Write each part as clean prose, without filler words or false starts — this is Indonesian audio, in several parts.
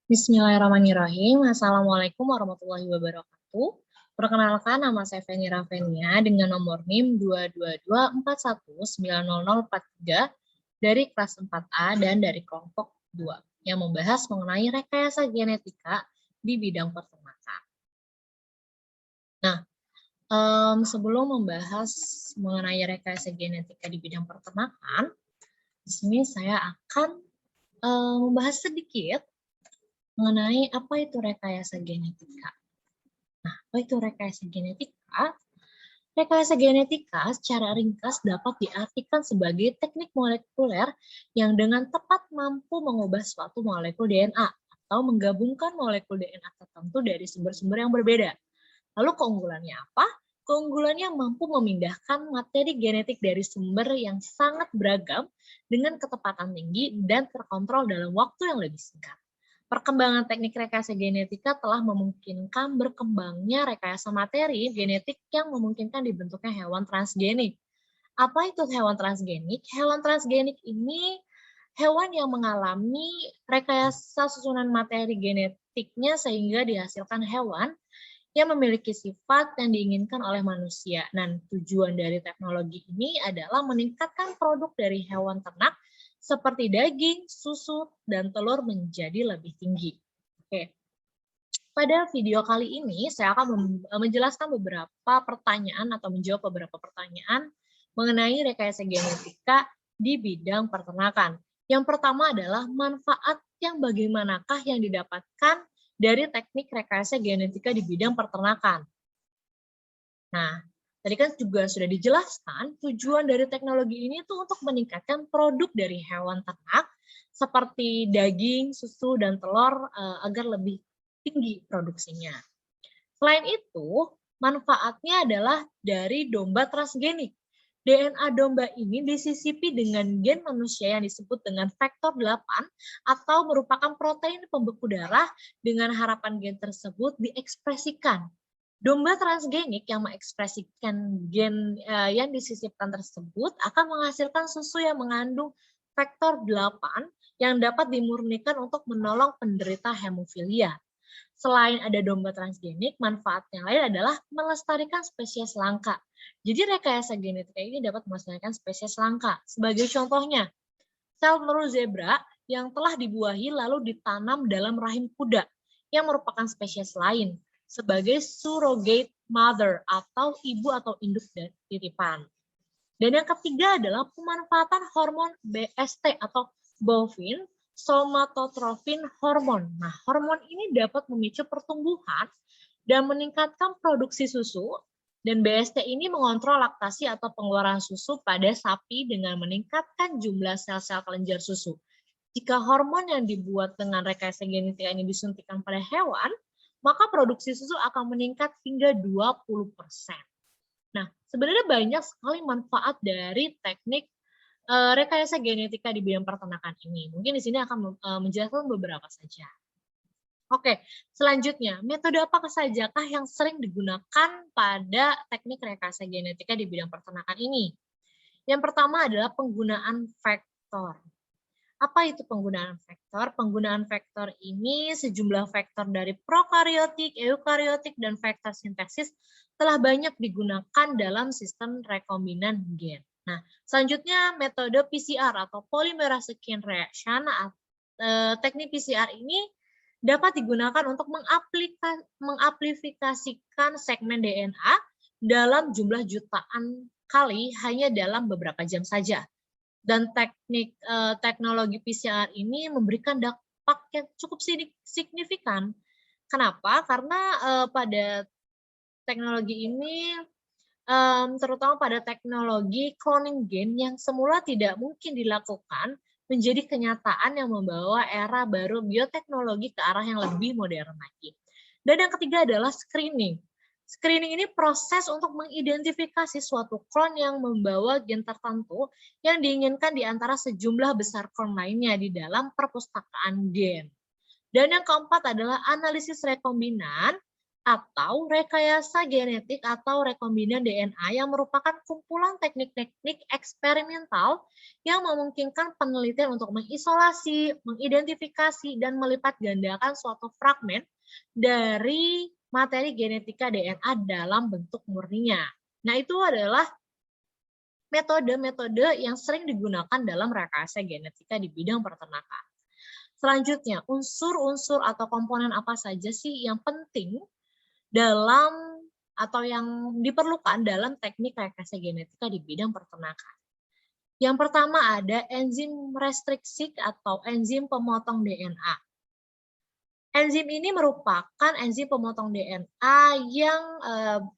Bismillahirrahmanirrahim. Assalamualaikum warahmatullahi wabarakatuh. Perkenalkan, nama saya Feni Ravenia dengan nomor NIM 222419043 dari kelas 4A dan dari kelompok 2 yang membahas mengenai rekayasa genetika di bidang peternakan. Nah, sebelum membahas mengenai rekayasa genetika di bidang peternakan, di sini saya akan membahas sedikit mengenai apa itu rekayasa genetika. Nah, apa itu rekayasa genetika? Rekayasa genetika secara ringkas dapat diartikan sebagai teknik molekuler yang dengan tepat mampu mengubah suatu molekul DNA atau menggabungkan molekul DNA tertentu dari sumber-sumber yang berbeda. Lalu keunggulannya apa? Keunggulannya mampu memindahkan materi genetik dari sumber yang sangat beragam dengan ketepatan tinggi dan terkontrol dalam waktu yang lebih singkat. Perkembangan teknik rekayasa genetika telah memungkinkan berkembangnya rekayasa materi genetik yang memungkinkan dibentuknya hewan transgenik. Apa itu hewan transgenik? Hewan transgenik ini hewan yang mengalami rekayasa susunan materi genetiknya sehingga dihasilkan hewan yang memiliki sifat yang diinginkan oleh manusia. Dan tujuan dari teknologi ini adalah meningkatkan produk dari hewan ternak seperti daging, susu, dan telur menjadi lebih tinggi. Oke. Pada video kali ini, saya akan menjelaskan beberapa pertanyaan atau menjawab beberapa pertanyaan mengenai rekayasa genetika di bidang peternakan. Yang pertama adalah manfaat yang bagaimanakah yang didapatkan dari teknik rekayasa genetika di bidang peternakan. Nah, tadi kan juga sudah dijelaskan, tujuan dari teknologi ini tuh untuk meningkatkan produk dari hewan ternak seperti daging, susu, dan telur agar lebih tinggi produksinya. Selain itu, manfaatnya adalah dari domba transgenik. DNA domba ini disisipi dengan gen manusia yang disebut dengan faktor 8 atau merupakan protein pembeku darah dengan harapan gen tersebut diekspresikan. Domba transgenik yang mengekspresikan gen yang disisipkan tersebut akan menghasilkan susu yang mengandung faktor 8 yang dapat dimurnikan untuk menolong penderita hemofilia. Selain ada domba transgenik, manfaat yang lain adalah melestarikan spesies langka. Jadi rekayasa genetika ini dapat melestarikan spesies langka. Sebagai contohnya, sel telur zebra yang telah dibuahi lalu ditanam dalam rahim kuda yang merupakan spesies lain sebagai surrogate mother atau ibu atau induk titipan. Dan yang ketiga adalah pemanfaatan hormon BST atau bovine somatotropin hormon. Nah, hormon ini dapat memicu pertumbuhan dan meningkatkan produksi susu, dan BST ini mengontrol laktasi atau pengeluaran susu pada sapi dengan meningkatkan jumlah sel-sel kelenjar susu. Jika hormon yang dibuat dengan rekayasa genetika ini disuntikan pada hewan, maka produksi susu akan meningkat hingga 20%. Nah, sebenarnya banyak sekali manfaat dari teknik rekayasa genetika di bidang peternakan ini. Mungkin di sini akan menjelaskan beberapa saja. Oke, selanjutnya, metode apa sajakah yang sering digunakan pada teknik rekayasa genetika di bidang peternakan ini? Yang pertama adalah penggunaan vektor. Apa itu penggunaan vektor? Penggunaan vektor ini sejumlah vektor dari prokariotik, eukariotik, dan vektor sintesis telah banyak digunakan dalam sistem rekombinan gen. Nah, selanjutnya metode PCR atau polymerase chain reaction. Teknik PCR ini dapat digunakan untuk mengaplikasikan segmen DNA dalam jumlah jutaan kali hanya dalam beberapa jam saja. Dan teknologi PCR ini memberikan dampak yang cukup signifikan. Kenapa? Karena pada teknologi ini, terutama pada teknologi cloning gen yang semula tidak mungkin dilakukan, menjadi kenyataan yang membawa era baru bioteknologi ke arah yang lebih modern lagi. Dan yang ketiga adalah screening. Screening ini proses untuk mengidentifikasi suatu klon yang membawa gen tertentu yang diinginkan di antara sejumlah besar klon lainnya di dalam perpustakaan gen. Dan yang keempat adalah analisis rekombinan atau rekayasa genetik atau rekombinan DNA yang merupakan kumpulan teknik-teknik eksperimental yang memungkinkan penelitian untuk mengisolasi, mengidentifikasi, dan melipat gandakan suatu fragmen dari materi genetika DNA dalam bentuk murninya. Nah, itu adalah metode-metode yang sering digunakan dalam rekayasa genetika di bidang peternakan. Selanjutnya, unsur-unsur atau komponen apa saja sih yang penting dalam atau yang diperlukan dalam teknik rekayasa genetika di bidang peternakan? Yang pertama ada enzim restriksi atau enzim pemotong DNA. Enzim ini merupakan enzim pemotong DNA yang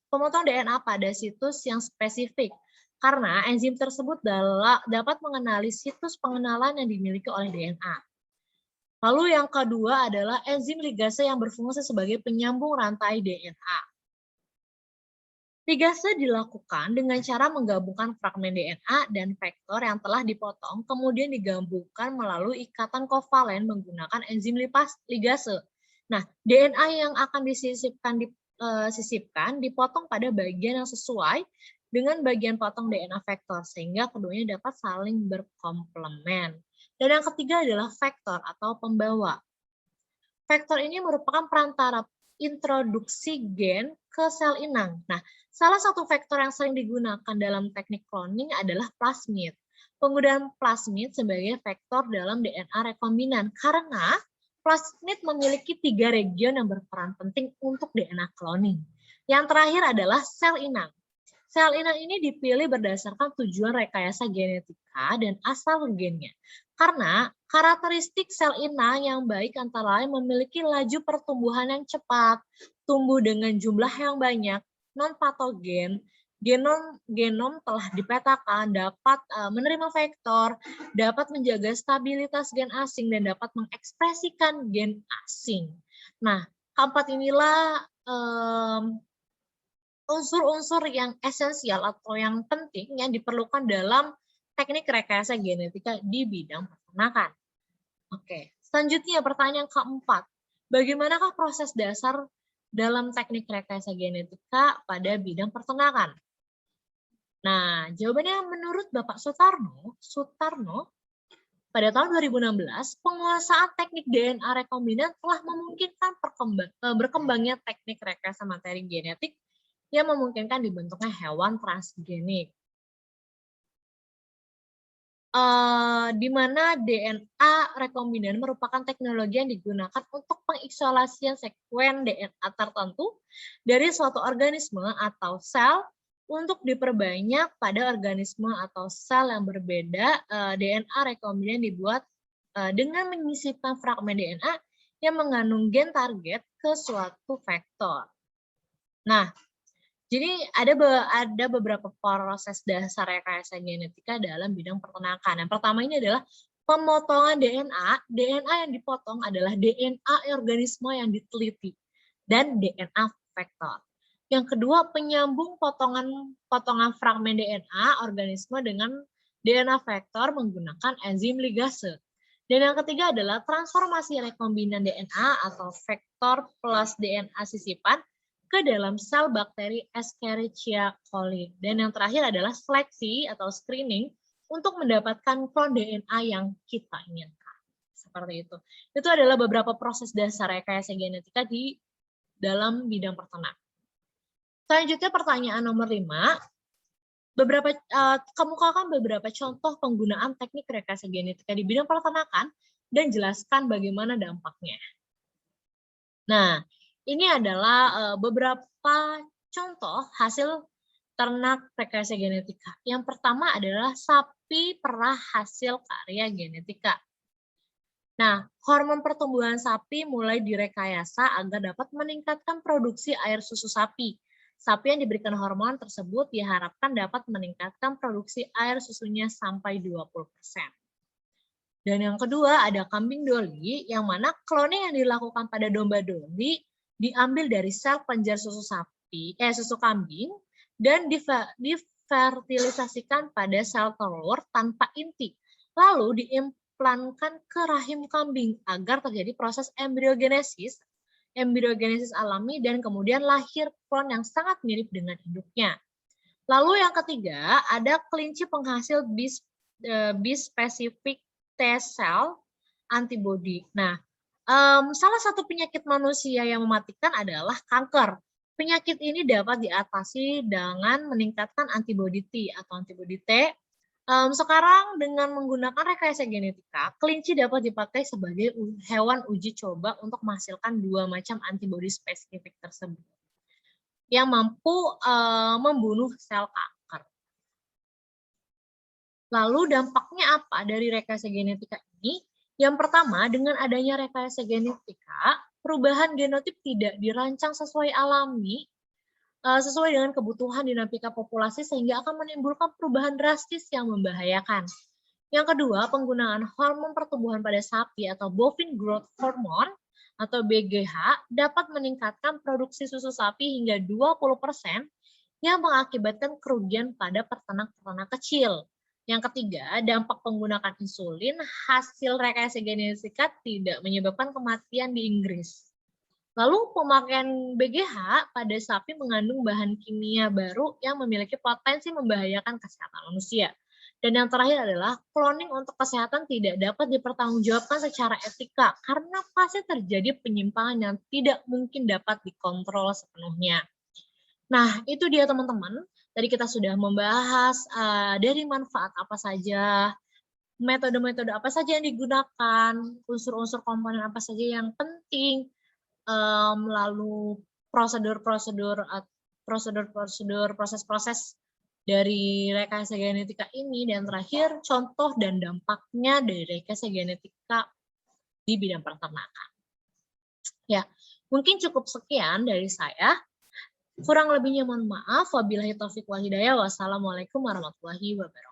pemotong DNA pada situs yang spesifik, karena enzim tersebut dapat mengenali situs pengenalan yang dimiliki oleh DNA. Lalu yang kedua adalah enzim ligase yang berfungsi sebagai penyambung rantai DNA. Ligase dilakukan dengan cara menggabungkan fragmen DNA dan vektor yang telah dipotong, kemudian digabungkan melalui ikatan kovalen menggunakan enzim ligase. Nah, DNA yang akan disisipkan dipotong pada bagian yang sesuai dengan bagian potong DNA vektor, sehingga keduanya dapat saling berkomplement. Dan yang ketiga adalah vektor atau pembawa. Vektor ini merupakan perantara introduksi gen ke sel inang. Nah, salah satu vektor yang sering digunakan dalam teknik cloning adalah plasmid. Penggunaan plasmid sebagai vektor dalam DNA rekombinan karena plasmid memiliki 3 region yang berperan penting untuk DNA cloning. Yang terakhir adalah sel inang. Sel inang ini dipilih berdasarkan tujuan rekayasa genetika dan asal gennya. Karena karakteristik sel inang yang baik antara lain memiliki laju pertumbuhan yang cepat, tumbuh dengan jumlah yang banyak, non-patogen, genom telah dipetakan, dapat menerima vektor, dapat menjaga stabilitas gen asing, dan dapat mengekspresikan gen asing. Nah, keempat inilah unsur-unsur yang esensial atau yang penting yang diperlukan dalam teknik rekayasa genetika di bidang peternakan. Oke, selanjutnya pertanyaan keempat. Bagaimanakah proses dasar dalam teknik rekayasa genetika pada bidang peternakan? Nah, jawabannya menurut Bapak Sutarno, pada tahun 2016, penguasaan teknik DNA rekombinan telah memungkinkan berkembangnya teknik rekayasa materi genetik yang memungkinkan dibentuknya hewan transgenik. Di mana DNA rekombinan merupakan teknologi yang digunakan untuk pengisolasian sekuen DNA tertentu dari suatu organisme atau sel untuk diperbanyak pada organisme atau sel yang berbeda. DNA rekombinan dibuat dengan menyisipkan fragmen DNA yang mengandung gen target ke suatu vektor. Nah, jadi ada beberapa proses dasar rekayasa genetika dalam bidang peternakan. Yang pertama ini adalah pemotongan DNA. DNA yang dipotong adalah DNA organisme yang diteliti dan DNA vektor. Yang kedua, penyambung potongan fragmen DNA organisme dengan DNA vektor menggunakan enzim ligase. Dan yang ketiga adalah transformasi rekombinan DNA atau vektor plus DNA sisipan ke dalam sel bakteri Escherichia coli. Dan yang terakhir adalah seleksi atau screening untuk mendapatkan klon DNA yang kita inginkan. Seperti itu. Itu adalah beberapa proses dasar rekayasa genetika di dalam bidang peternakan. Selanjutnya pertanyaan nomor 5. Kemukakan beberapa contoh penggunaan teknik rekayasa genetika di bidang peternakan dan jelaskan bagaimana dampaknya. Nah, ini adalah beberapa contoh hasil ternak rekayasa genetika. Yang pertama adalah sapi perah hasil karya genetika. Nah, hormon pertumbuhan sapi mulai direkayasa agar dapat meningkatkan produksi air susu sapi. Sapi yang diberikan hormon tersebut diharapkan dapat meningkatkan produksi air susunya sampai 20%. Dan yang kedua ada kambing doli, yang mana cloning yang dilakukan pada domba doli diambil dari sel penjar susu kambing dan difertilisasikan pada sel telur tanpa inti, lalu diimplankan ke rahim kambing agar terjadi proses embriogenesis embryogenesis alami, dan kemudian lahir klon yang sangat mirip dengan induknya. Lalu yang ketiga, ada kelinci penghasil bispecific T-cell antibody. Nah, salah satu penyakit manusia yang mematikan adalah kanker. Penyakit ini dapat diatasi dengan meningkatkan antibody T atau antibody T. Sekarang dengan menggunakan rekayasa genetika, kelinci dapat dipakai sebagai hewan uji coba untuk menghasilkan 2 macam antibody spesifik tersebut yang mampu membunuh sel kanker. Lalu dampaknya apa dari rekayasa genetika ini? Yang pertama, dengan adanya rekayasa genetika, perubahan genotip tidak dirancang sesuai alami, sesuai dengan kebutuhan dinamika populasi sehingga akan menimbulkan perubahan drastis yang membahayakan. Yang kedua, penggunaan hormon pertumbuhan pada sapi atau bovine growth hormone atau BGH dapat meningkatkan produksi susu sapi hingga 20% yang mengakibatkan kerugian pada peternak-peternak kecil. Yang ketiga, dampak penggunaan insulin hasil rekayasa genetika tidak menyebabkan kematian di Inggris. Lalu pemakaian BGH pada sapi mengandung bahan kimia baru yang memiliki potensi membahayakan kesehatan manusia. Dan yang terakhir adalah cloning untuk kesehatan tidak dapat dipertanggungjawabkan secara etika karena pasti terjadi penyimpangan yang tidak mungkin dapat dikontrol sepenuhnya. Nah, itu dia teman-teman. Tadi kita sudah membahas dari manfaat apa saja, metode-metode apa saja yang digunakan, unsur-unsur komponen apa saja yang penting, lalu prosedur-prosedur, proses-proses dari rekayasa genetika ini, dan terakhir contoh dan dampaknya dari rekayasa genetika di bidang peternakan. Ya, mungkin cukup sekian dari saya. Kurang lebihnya mohon maaf. Wabillahi taufiq wal hidayah. Wassalamualaikum warahmatullahi wabarakatuh.